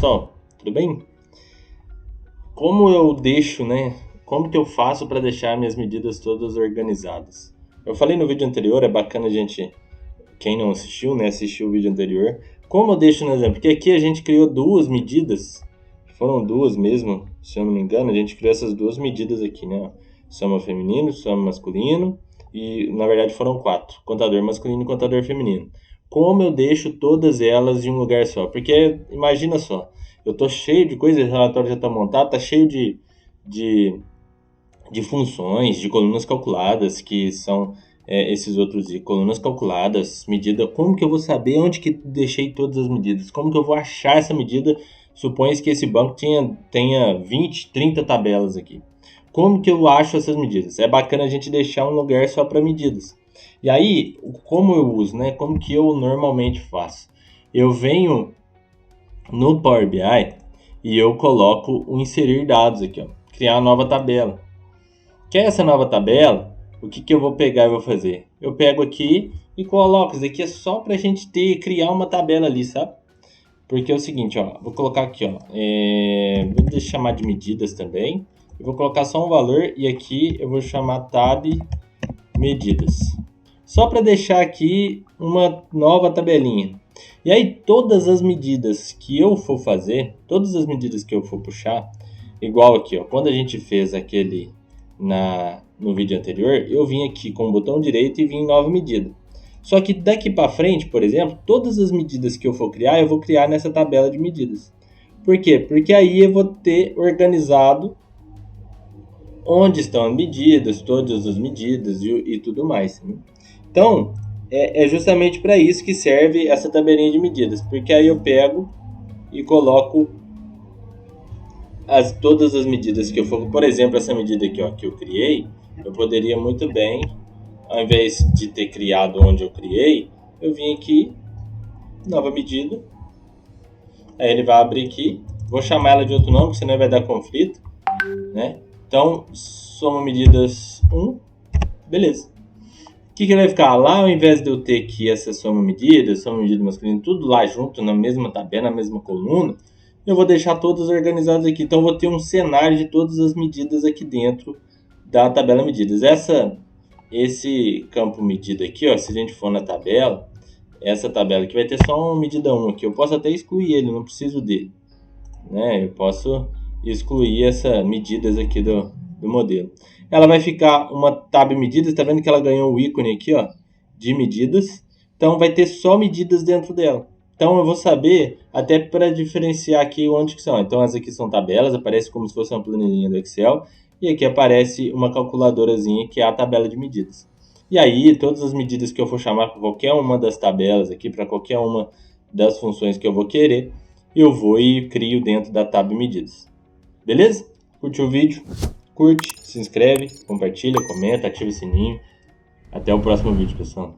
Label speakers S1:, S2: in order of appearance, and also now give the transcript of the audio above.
S1: pessoal, tudo bem? Como eu deixo, né? Como que eu faço para deixar minhas medidas todas organizadas? Eu falei no vídeo anterior, é bacana a gente, quem não assistiu, né, assistiu o vídeo anterior. Como eu deixo no exemplo? Porque aqui a gente criou duas medidas, foram duas mesmo, se eu não me engano, a gente criou essas duas medidas aqui, né? Soma feminino, soma masculino e na verdade foram quatro, contador masculino e contador feminino. Como eu deixo todas elas em um lugar só? Porque imagina só, eu tô cheio de coisas, o relatório já tá montado, tá cheio de, de funções, de colunas calculadas, que são esses outros de colunas calculadas, medida. Como que eu vou saber onde que deixei todas as medidas? Como que eu vou achar essa medida? Supõe que esse banco tenha 20, 30 tabelas aqui. Como que eu acho essas medidas? É bacana a gente deixar um lugar só para medidas. E aí, como eu uso, né? Como que eu normalmente faço? Eu venho no Power BI e eu coloco o inserir dados aqui, ó, criar uma nova tabela. Quer essa nova tabela? O que eu vou pegar e vou fazer? Eu pego aqui e coloco. Isso aqui é só para a gente criar uma tabela ali, sabe? Porque é o seguinte, ó, vou colocar aqui, ó, vou chamar de medidas também. Eu vou colocar só um valor e aqui eu vou chamar tab medidas. Só para deixar aqui uma nova tabelinha. E aí todas as medidas que eu for fazer, todas as medidas que eu for puxar, igual aqui, ó, quando a gente fez aquele no vídeo anterior, eu vim aqui com o botão direito e vim em nova medida. Só que daqui para frente, por exemplo, todas as medidas que eu for criar, eu vou criar nessa tabela de medidas. Por quê? Porque aí eu vou ter organizado onde estão as medidas, todas as medidas e tudo mais. Né? Então, é justamente para isso que serve essa tabelinha de medidas, porque aí eu pego e coloco todas as medidas que eu for. Por exemplo, essa medida aqui, ó, que eu criei, eu poderia muito bem, ao invés de ter criado onde eu criei, eu vim aqui, nova medida, aí ele vai abrir aqui, vou chamar ela de outro nome, porque senão vai dar conflito, né? Então, soma medidas 1, beleza. O que vai ficar lá, ao invés de eu ter aqui essa soma medida masculina, tudo lá junto, na mesma tabela, na mesma coluna, eu vou deixar todas organizadas aqui. Então, eu vou ter um cenário de todas as medidas aqui dentro da tabela medidas. Esse campo medida aqui, ó, se a gente for na tabela, essa tabela aqui vai ter só uma medida 1 aqui. Eu posso até excluir ele, não preciso dele. Né? Eu posso excluir essas medidas aqui do modelo. Ela vai ficar uma tab medidas, está vendo que ela ganhou o ícone aqui, ó, de medidas. Então vai ter só medidas dentro dela. Então eu vou saber até para diferenciar aqui onde que são. Então as aqui são tabelas, aparece como se fosse uma planilhinha do Excel. E aqui aparece uma calculadorazinha que é a tabela de medidas. E aí todas as medidas que eu for chamar para qualquer uma das tabelas aqui, para qualquer uma das funções que eu vou querer, eu vou e crio dentro da tab medidas. Beleza? Curtiu o vídeo? Curte, se inscreve, compartilha, comenta, ativa o sininho. Até o próximo vídeo, pessoal.